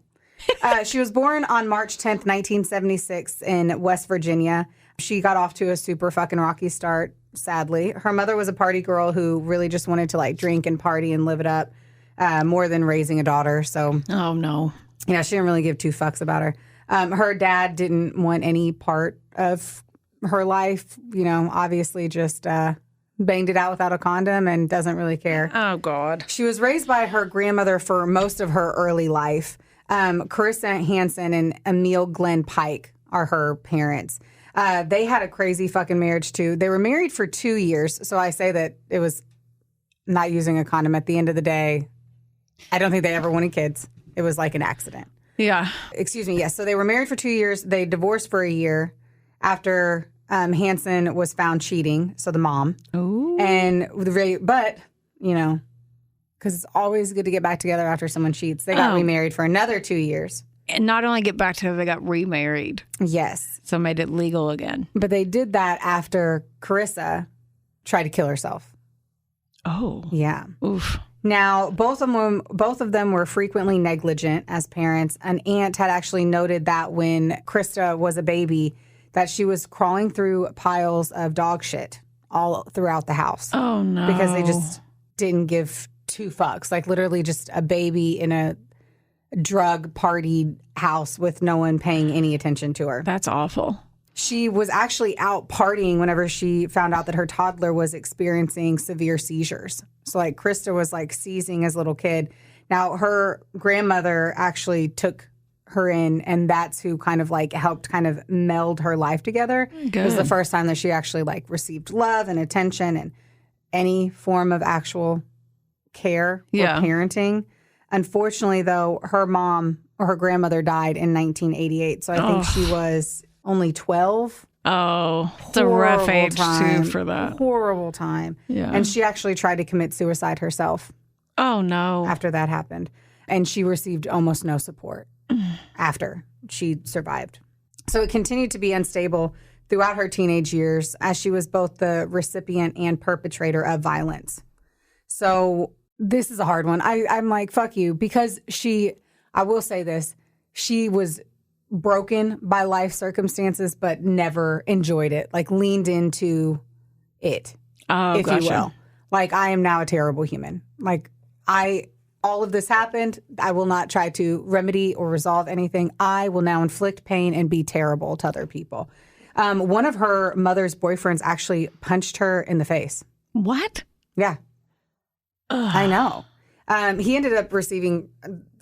She was born on March 10th, 1976 in West Virginia. She got off to a super fucking rocky start, sadly. Her mother was a party girl who really just wanted to, like, drink and party and live it up more than raising a daughter. So, oh, no. Yeah, she didn't really give two fucks about her. Her dad didn't want any part of her life, you know, obviously just banged it out without a condom and doesn't really care. Oh, God. She was raised by her grandmother for most of her early life. Carissa Hansen and Emil Glenn Pike are her parents. They had a crazy fucking marriage, too. They were married for 2 years, so I say that it was not using a condom. At the end of the day, I don't think they ever wanted kids. It was like an accident. Yeah. Excuse me. Yes. So they were married for 2 years. They divorced for a year after Hansen was found cheating. So the mom. Ooh. But, you know, because it's always good to get back together after someone cheats. They got remarried for another 2 years. And not only get back together, they got remarried. Yes. So made it legal again. But they did that after Carissa tried to kill herself. Oh. Yeah. Oof. Now, both of them were frequently negligent as parents. An aunt had actually noted that when Christa was a baby, that she was crawling through piles of dog shit all throughout the house. Oh, no. Because they just didn't give two fucks. Like, literally just a baby in a drug-partied house with no one paying any attention to her. That's awful. She was actually out partying whenever she found out that her toddler was experiencing severe seizures. So, like, Christa was, like, seizing as a little kid. Now, her grandmother actually took her in, and that's who kind of, like, helped kind of meld her life together. Good. It was the first time that she actually, like, received love and attention and any form of actual care or parenting. Unfortunately, though, her mom or her grandmother died in 1988. So I think she was only 12. Oh, it's a rough age, too, for that. Horrible time. Yeah. And she actually tried to commit suicide herself. Oh, no. After that happened. And she received almost no support after she survived. So it continued to be unstable throughout her teenage years as she was both the recipient and perpetrator of violence. So this is a hard one. I'm like, fuck you. Because I will say this, she was broken by life circumstances, but never enjoyed it. Like, leaned into it, if you will. Like, I am now a terrible human. Like, all of this happened. I will not try to remedy or resolve anything. I will now inflict pain and be terrible to other people. One of her mother's boyfriends actually punched her in the face. What? Yeah. Ugh. I know. He ended up receiving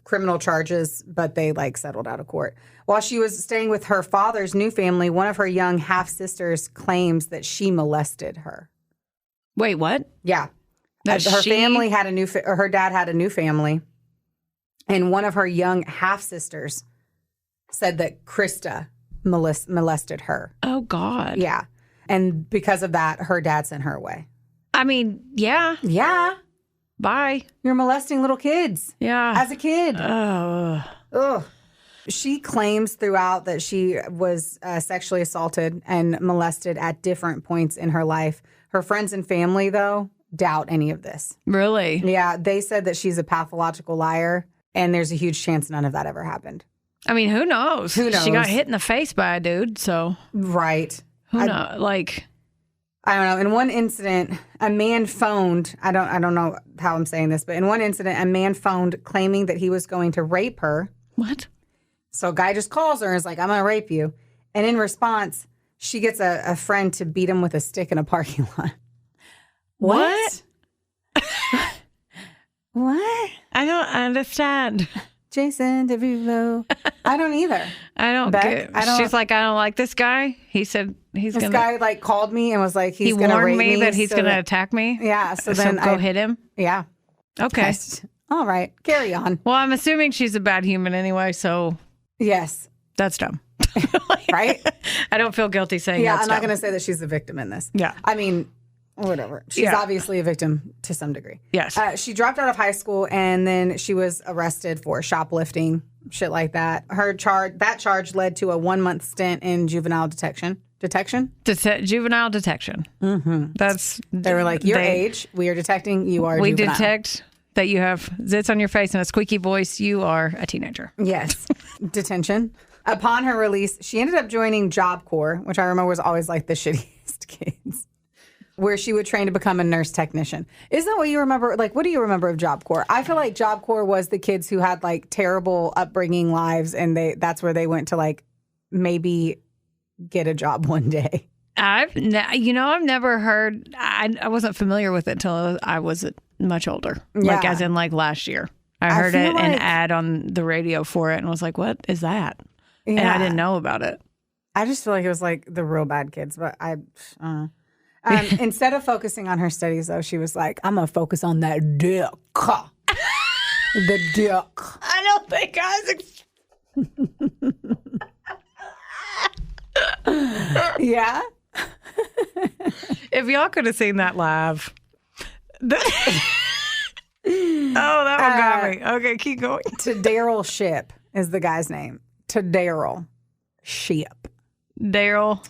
criminal charges, but they, like, settled out of court. While she was staying with her father's new family, one of her young half-sisters claims that she molested her. Wait, what? Yeah. Family had her dad had a new family, and one of her young half-sisters said that Christa molested her. Oh, God. Yeah. And because of that, her dad sent her away. I mean, yeah. Yeah. Bye. You're molesting little kids. Yeah. As a kid. Ugh. She claims throughout that she was sexually assaulted and molested at different points in her life. Her friends and family, though, doubt any of this. Really? Yeah. They said that she's a pathological liar, and there's a huge chance none of that ever happened. I mean, who knows? Who knows? She got hit in the face by a dude, so. Right. Who knows? Like, I don't know. In one incident, a man phoned, I don't know how I'm saying this, but in one incident, a man phoned claiming that he was going to rape her. What? So a guy just calls her and is like, I'm going to rape you. And in response, she gets a friend to beat him with a stick in a parking lot. What? What? I don't understand. Jason Derulo. I don't either. I don't get. She's like, I don't like this guy. He said he's this guy like called me and was like, he's gonna warned rape me that he's gonna attack me. Yeah. So then go hit him. Yeah. Okay. All right. Carry on. Well, I'm assuming she's a bad human anyway. So yes, that's dumb. Right? I don't feel guilty saying yeah, that's I'm dumb. not going to say that she's a victim in this. Yeah. I mean, whatever. She's obviously a victim to some degree. Yes. She dropped out of high school and then she was arrested for shoplifting, shit like that. That charge led to a 1-month stint in juvenile detection. Juvenile detection. Mm-hmm. They were like, your age, we are detecting you are juvenile. We detect that you have zits on your face and a squeaky voice. You are a teenager. Yes. Detention. Upon her release, she ended up joining Job Corps, which I remember was always like the shittiest kids, where she would train to become a nurse technician. Isn't that what you remember? Like, what do you remember of Job Corps? I feel like Job Corps was the kids who had like terrible upbringing lives, and that's where they went to like maybe get a job one day. I've never heard. I wasn't familiar with it until I was much older, like as in like last year. I heard an ad on the radio for it and was like, "What is that?" Yeah. And I didn't know about it. I just feel like it was like the real bad kids, but instead of focusing on her studies, though, she was like, "I'm gonna focus on that dick." The dick. I don't think I was. Yeah. If y'all could have seen that live. Oh, that one got me. Okay, keep going. Tadaryl Shipp is the guy's name. Tadaryl Shipp. Daryl.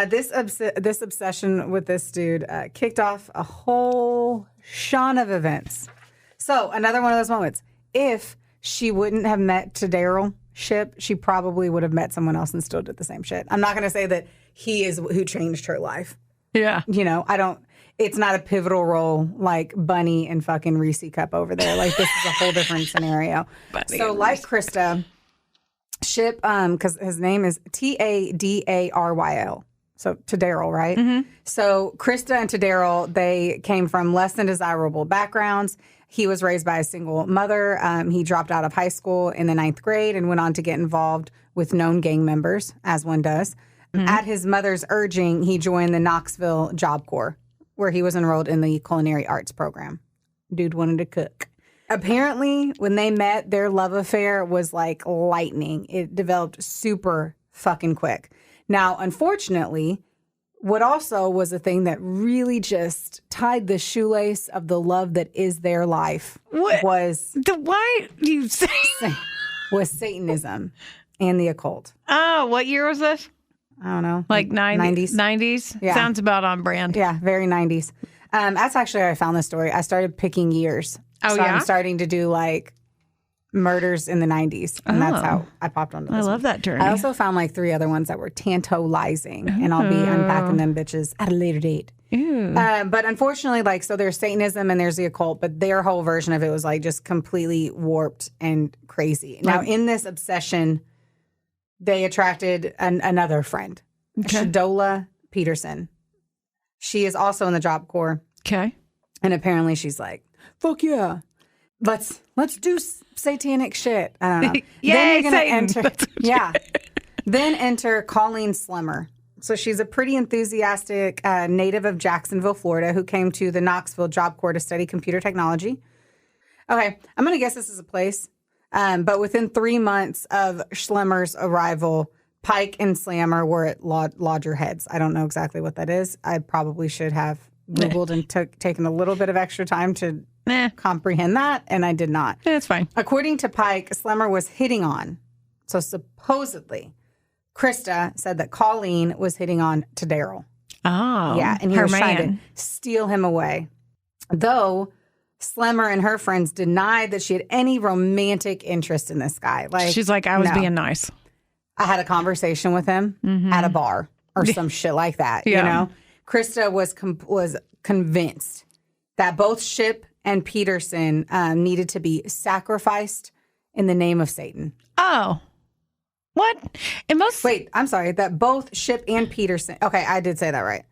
This obsession with this dude kicked off a whole shon of events. So another one of those moments. If she wouldn't have met Tadaryl Shipp, she probably would have met someone else and still did the same shit. I'm not going to say that he is who changed her life. Yeah. You know, it's not a pivotal role like Bunny and fucking Reese Cup over there. Like, this is a whole different scenario. So like Christa, Shipp, because his name is Tadaryl. So Tadaryl, right? Mm-hmm. So Christa and Tadaryl, they came from less than desirable backgrounds. He was raised by a single mother. He dropped out of high school in the 9th grade and went on to get involved with known gang members, as one does. Mm-hmm. At his mother's urging, he joined the Knoxville Job Corps, where he was enrolled in the culinary arts program. Dude wanted to cook. Apparently, when they met, their love affair was like lightning. It developed super fucking quick. Now, unfortunately, what also was a thing that really just tied the shoelace of the love that is their life was Satanism and the occult. Oh, what year was this? I don't know. Like 90s? 90s? Yeah. Sounds about on brand. Yeah, very 90s. That's actually how I found this story. I started picking years. Oh, so yeah? I'm starting to do like murders in the 90s. And that's how I popped onto this. I love that journey. I also found like 3 other ones that were tantalizing. And I'll be unpacking them bitches at a later date. But unfortunately, like, so there's Satanism and there's the occult, but their whole version of it was like just completely warped and crazy. Now, in this obsession, they attracted another friend, Shadola Peterson. She is also in the Job Corps. Okay. And apparently she's like, fuck yeah. Let's do satanic shit. I don't know. Yay, then you're gonna enter. Then enter Colleen Slemmer. So she's a pretty enthusiastic native of Jacksonville, Florida, who came to the Knoxville Job Corps to study computer technology. Okay, I'm gonna guess this is a place. But within 3 months of Schlemmer's arrival, Pike and Slammer were at loggerheads. I don't know exactly what that is. I probably should have Googled and taken a little bit of extra time to comprehend that, and I did not. It's fine. According to Pike, Slemmer was hitting on. So supposedly, Christa said that Colleen was hitting on Tadaryl. Oh. Yeah, and he was trying to steal him away. Though Slemmer and her friends denied that she had any romantic interest in this guy. Like, she's like, I was being nice. I had a conversation with him at a bar or some shit like that. You know, Christa was convinced that both Shipp and Peterson needed to be sacrificed in the name of Satan. Oh, what? Wait, I'm sorry. That both Shipp and Peterson. Okay, I did say that right.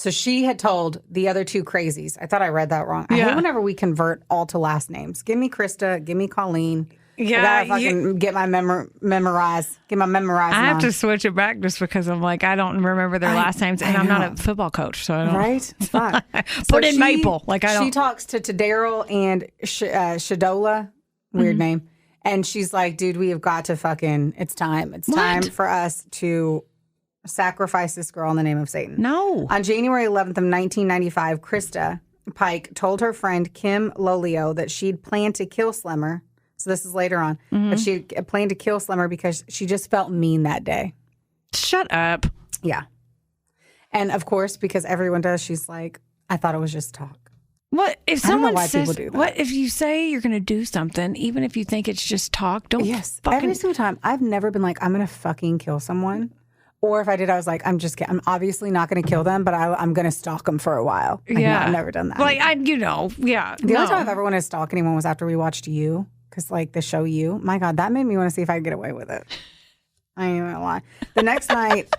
So she had told the other two crazies. I thought I read that wrong. I hate whenever we convert all to last names. Give me Christa. Give me Colleen. Yeah, I gotta fucking get my memorized. Get my memorized. I have to switch it back just because I'm like, I don't remember their last names, and I'm not a football coach, so I don't. Right? Fuck. Put in Maple. Like I don't. She talks to Tadaryl and Shadola. Weird name. And she's like, dude, we have got to fucking. It's time. It's time for us to sacrifice this girl in the name of Satan. No. On January 11th of 1995, Christa Pike told her friend Kim Lolio that she'd planned to kill Slemmer. So this is later on. But she planned to kill Slemmer because she just felt mean that day. Shut up. Yeah. And of course, because everyone does, she's like, I thought it was just talk. What if someone says, people do that. What if you say you're going to do something, even if you think it's just talk, don't every single time. I've never been like, I'm going to fucking kill someone. Or if I did, I was like, I'm I'm obviously not going to kill them, but I'm going to stalk them for a while. Like, no, I've never done that. Like, The only time I've ever wanted to stalk anyone was after we watched You. Because, like, the show You, my God, that made me want to see if I could get away with it. I ain't even gonna lie. The next night,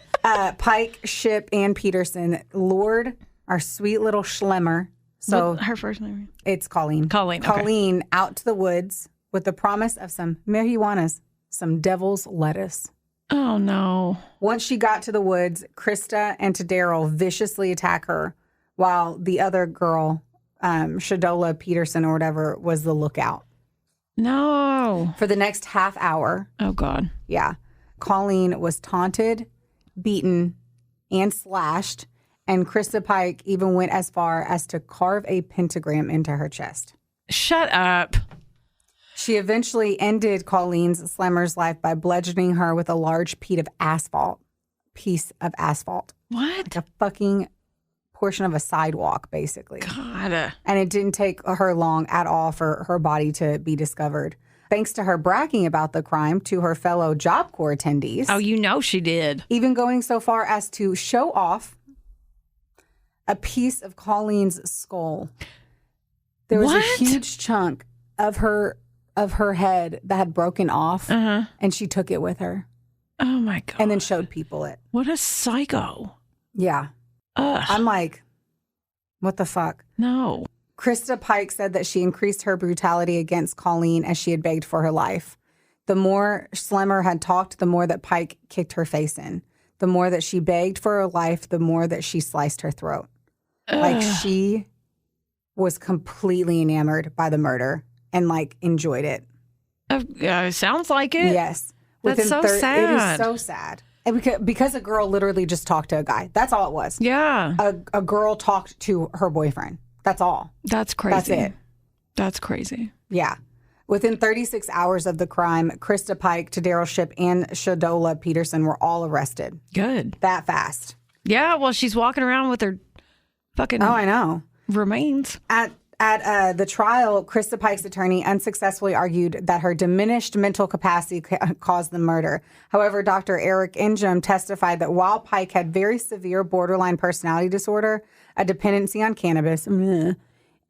Pike, Shipp, and Peterson lured our sweet little Slemmer. So what's her first name? It's Colleen. Colleen out to the woods with the promise of some marijuanas, some devil's lettuce. Oh, no. Once she got to the woods, Christa and Tadaryl viciously attack her while the other girl, Shadola Peterson or whatever, was the lookout. No. For the next half hour. Oh, God. Yeah. Colleen was taunted, beaten, and slashed, and Christa Pike even went as far as to carve a pentagram into her chest. Shut up. She eventually ended Colleen Slemmer's life by bludgeoning her with a large piece of asphalt. What? Like a fucking portion of a sidewalk, basically. God. And it didn't take her long at all for her body to be discovered. Thanks to her bragging about the crime to her fellow Job Corps attendees. Oh, you know she did. Even going so far as to show off a piece of Colleen's skull. There was a huge chunk of her head that had broken off, and she took it with her. Oh, my God. And then showed people it. What a psycho. Yeah. Ugh. I'm like, what the fuck? No. Christa Pike said that she increased her brutality against Colleen as she had begged for her life. The more Slemmer had talked, the more that Pike kicked her face in. The more that she begged for her life, the more that she sliced her throat. Ugh. Like, she was completely enamored by the murder and, like, enjoyed it. Sounds like it. Yes. That's so sad. It is so sad. And because a girl literally just talked to a guy. That's all it was. Yeah. A girl talked to her boyfriend. That's all. That's crazy. That's it. That's crazy. Yeah. Within 36 hours of the crime, Christa Pike, Tadaryl Shipp, and Shadola Peterson were all arrested. Good. That fast. Yeah, well, she's walking around with her fucking I know. remains. At the trial, Christa Pike's attorney unsuccessfully argued that her diminished mental capacity caused the murder. However, Dr. Eric Ingham testified that while Pike had very severe borderline personality disorder, a dependency on cannabis,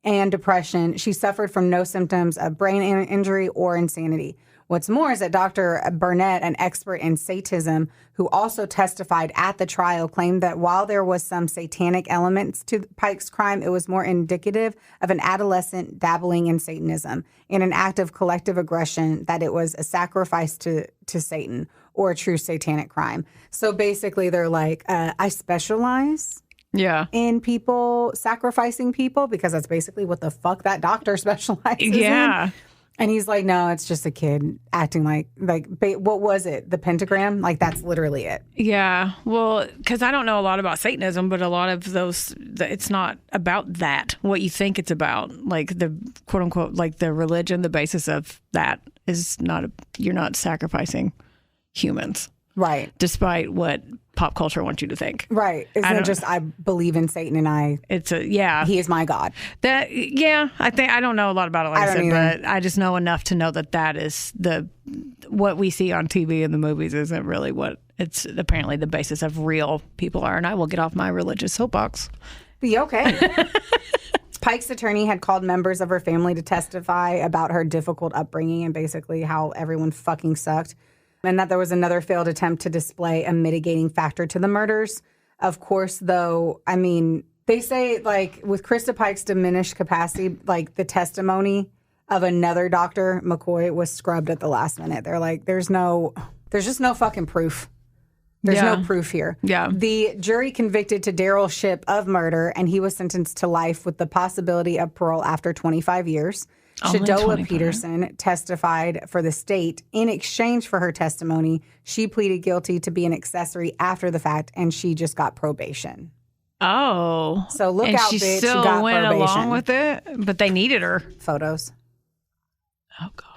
and depression, she suffered from no symptoms of brain injury or insanity. What's more is that Dr. Burnett, an expert in Satanism, who also testified at the trial, claimed that while there was some satanic elements to Pike's crime, it was more indicative of an adolescent dabbling in Satanism, in an act of collective aggression, that it was a sacrifice to Satan or a true satanic crime. So basically, they're like, I specialize in people sacrificing people, because that's basically what the fuck that doctor specializes in. And he's like, no, it's just a kid acting like what was it? The pentagram? Like, that's literally it. Yeah. Well, because I don't know a lot about Satanism, but a lot of those, it's not about that, what you think it's about. Like the quote unquote, like the religion, the basis of that is not, you're not sacrificing humans. Right. Despite what pop culture wants you to think. Right. Isn't it just, I believe in Satan and he is my God. I don't know a lot about it, like I said, but I just know enough to know that is what we see on TV and the movies isn't really what it's apparently the basis of real people are. And I will get off my religious soapbox. Be okay. Pike's attorney had called members of her family to testify about her difficult upbringing and basically how everyone fucking sucked. And that there was another failed attempt to display a mitigating factor to the murders. Of course, though, I mean, they say, like, with Christa Pike's diminished capacity, like, the testimony of another Dr. McCoy was scrubbed at the last minute. They're like, there's just no fucking proof. There's no proof here. Yeah. The jury convicted Tadaryl Shipp of murder, and he was sentenced to life with the possibility of parole after 25 years. Shadola Peterson testified for the state. In exchange for her testimony, she pleaded guilty to be an accessory after the fact, and she just got probation. Oh. So look and out, she bitch. still You got went probation. along with it, but they needed her. Photos. Oh, God.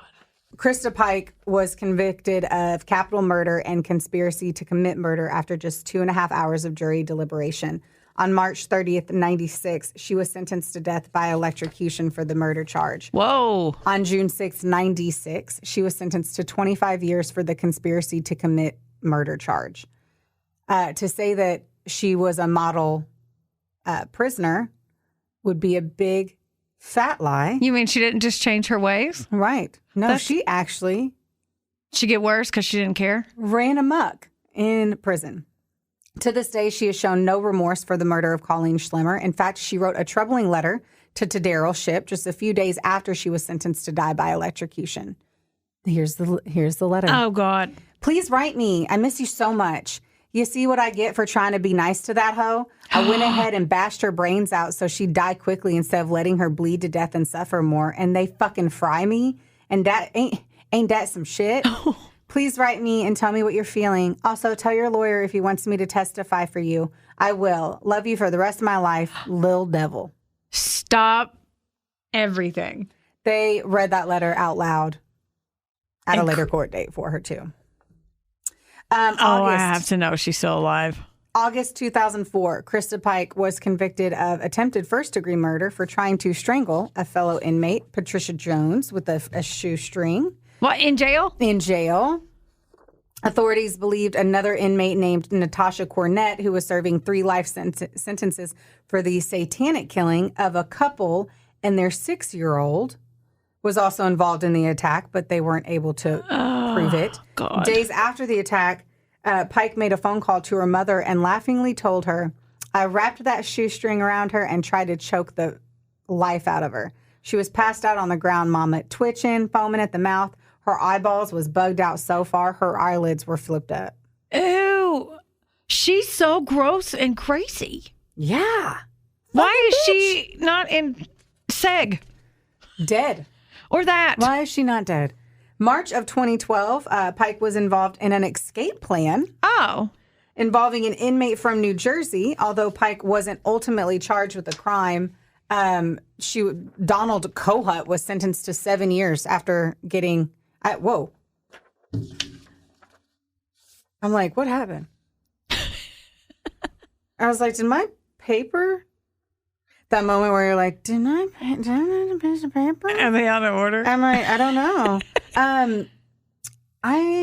Christa Pike was convicted of capital murder and conspiracy to commit murder after just 2.5 hours of jury deliberation. On March 30th, 96, she was sentenced to death by electrocution for the murder charge. Whoa. On June 6th, 96, she was sentenced to 25 years for the conspiracy to commit murder charge. To say that she was a model prisoner would be a big, fat lie. You mean she didn't just change her ways? Right. No, she actually... She get worse because she didn't care? Ran amok in prison. To this day, she has shown no remorse for the murder of Colleen Slemmer. In fact, she wrote a troubling letter to Tadaryl Shipp just a few days after she was sentenced to die by electrocution. Here's the letter. Oh, God. Please write me. I miss you so much. You see what I get for trying to be nice to that hoe? I went ahead and bashed her brains out so she'd die quickly instead of letting her bleed to death and suffer more. And they fucking fry me. And that ain't that some shit? Please write me and tell me what you're feeling. Also, tell your lawyer if he wants me to testify for you. I will. Love you for the rest of my life, Lil Devil. Stop everything. They read that letter out loud at a later court date for her, too. I have to know she's still alive. August 2004, Christa Pike was convicted of attempted first-degree murder for trying to strangle a fellow inmate, Patricia Jones, with a shoestring. What, in jail? In jail. Authorities believed another inmate named Natasha Cornett, who was serving 3 life sentences for the satanic killing of a couple and their 6-year-old, was also involved in the attack, but they weren't able to prove it. God. Days after the attack, Pike made a phone call to her mother and laughingly told her, I wrapped that shoestring around her and tried to choke the life out of her. She was passed out on the ground, Mama, twitching, foaming at the mouth. Her eyeballs was bugged out so far, her eyelids were flipped up. Ew. She's so gross and crazy. Yeah. Why is she not in SEG? Dead. Or that? Why is she not dead? March of 2012, Pike was involved in an escape plan. Oh. Involving an inmate from New Jersey. Although Pike wasn't ultimately charged with the crime, Donald Kohut was sentenced to 7 years after getting... whoa. I'm like, what happened? I was like, did my paper... That moment where you're like, didn't I a piece of paper? Are they out of order? I'm like, I don't know.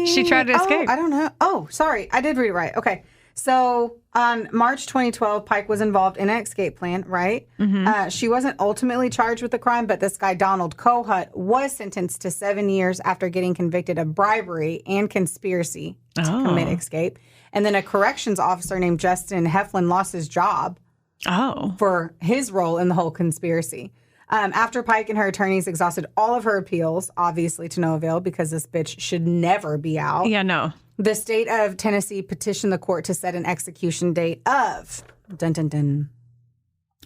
She tried to escape. I don't know. Oh, sorry. I did read it right. Okay. So on March 2012, Pike was involved in an escape plan, right? Mm-hmm. She wasn't ultimately charged with the crime, but this guy, Donald Kohut, was sentenced to 7 years after getting convicted of bribery and conspiracy to commit escape. And then a corrections officer named Justin Heflin lost his job for his role in the whole conspiracy. After Pike and her attorneys exhausted all of her appeals, obviously to no avail because this bitch should never be out. Yeah, no. The state of Tennessee petitioned the court to set an execution date of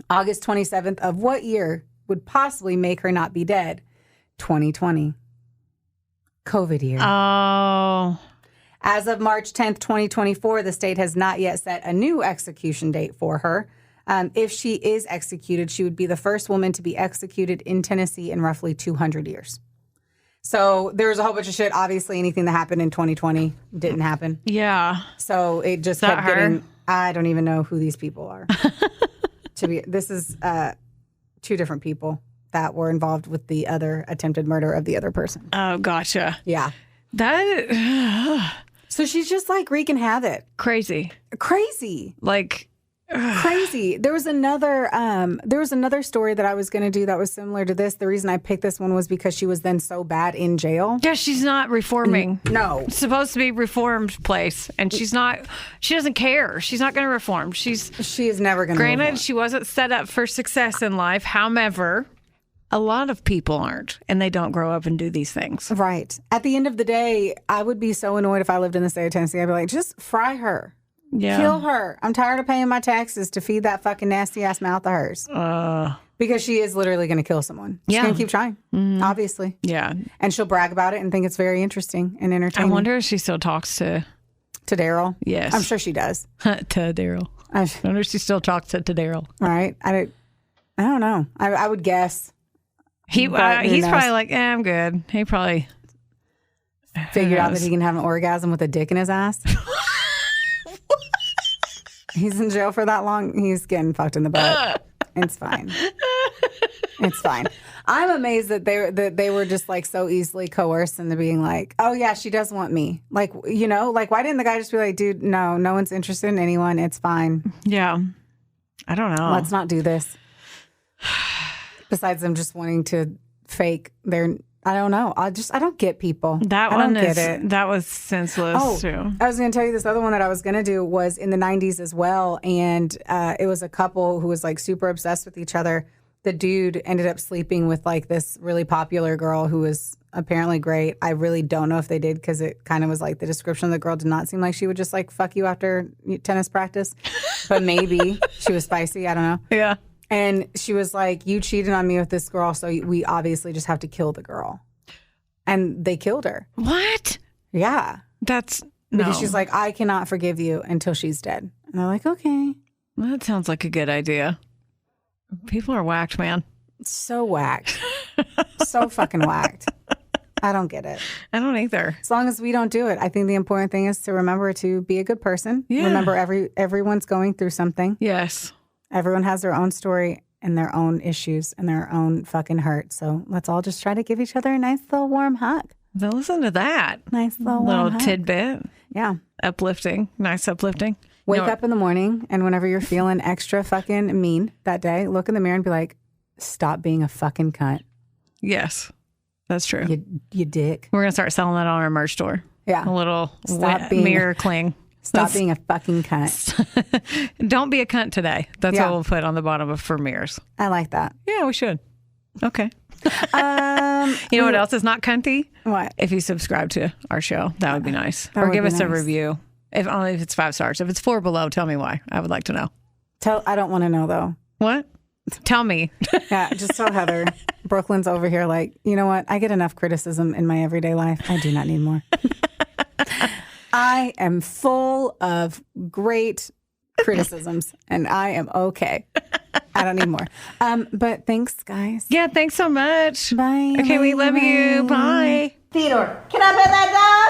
August 27th of what year would possibly make her not be dead? 2020. COVID year. Oh. As of March 10th, 2024, the state has not yet set a new execution date for her. If she is executed, she would be the first woman to be executed in Tennessee in roughly 200 years. So there's a whole bunch of shit. Obviously, anything that happened in 2020 didn't happen. Yeah. So it just kept getting... I don't even know who these people are. This is 2 different people that were involved with the other attempted murder of the other person. Oh, gotcha. Yeah. That... So she's just like wreaking havoc. Crazy. Crazy. Like... Crazy. There was another story that I was going to do that was similar to this. The reason I picked this one was because she was then so bad in jail. Yeah, she's not reforming. No. It's supposed to be reformed place, and she's not. She doesn't care. She's not going to reform. She is never going to. Granted, she wasn't set up for success in life. However, a lot of people aren't, and they don't grow up and do these things. Right. At the end of the day, I would be so annoyed if I lived in the state of Tennessee. I'd be like, just fry her. Yeah. Kill her. I'm tired of paying my taxes to feed that fucking nasty ass mouth of hers. Because she is literally going to kill someone. She's going to keep trying, obviously. Yeah. And she'll brag about it and think it's very interesting and entertaining. I wonder if she still talks to Daryl. Yes. I'm sure she does. Tadaryl. I wonder if she still talks to Tadaryl. Right. I don't know. I would guess. He's probably like, I'm good. He probably figured out that he can have an orgasm with a dick in his ass. He's in jail for that long. He's getting fucked in the butt. It's fine. It's fine. I'm amazed that they were just like so easily coerced into being like, oh yeah, she does want me. Like, you know, like why didn't the guy just be like, dude, no one's interested in anyone. It's fine. Yeah. I don't know. Let's not do this. Besides them just wanting to fake their, I don't know. I don't get people. That was senseless too. I was going to tell you this other one that I was going to do was in the 90s as well. And it was a couple who was like super obsessed with each other. The dude ended up sleeping with like this really popular girl who was apparently great. I really don't know if they did because it kind of was like the description of the girl did not seem like she would just like fuck you after tennis practice. But maybe she was spicy. I don't know. Yeah. And she was like, you cheated on me with this girl, so we obviously just have to kill the girl. And they killed her. What? Yeah. Because she's like, I cannot forgive you until she's dead. And they're like, okay. Well, that sounds like a good idea. People are whacked, man. So whacked. So fucking whacked. I don't get it. I don't either. As long as we don't do it, I think the important thing is to remember to be a good person. Yeah. Remember everyone's going through something. Yes. Everyone has their own story and their own issues and their own fucking hurt. So let's all just try to give each other a nice little warm hug. Now listen to that. Nice little hug. Tidbit. Yeah. Uplifting. Nice uplifting. Wake up in the morning and whenever you're feeling extra fucking mean that day, look in the mirror and be like, stop being a fucking cunt. Yes. That's true. You dick. We're going to start selling that on our merch store. Yeah. A little mirror cling. Stop being a fucking cunt. Don't be a cunt today. That's what we'll put on the bottom of for mirrors. I like that. Yeah, we should. Okay. You know what else is not cunty? What? If you subscribe to our show, that would be nice. Or give us a review. If only if it's 5 stars. If it's 4 below, tell me why. I would like to know. I don't want to know though. What? Tell me. Yeah, just tell Heather. Brooklyn's over here like, you know what? I get enough criticism in my everyday life. I do not need more. I am full of great criticisms and I am okay. I don't need more. But thanks, guys. Yeah, thanks so much. Bye. Okay, we love you. Bye. Theodore, can I pet that dog?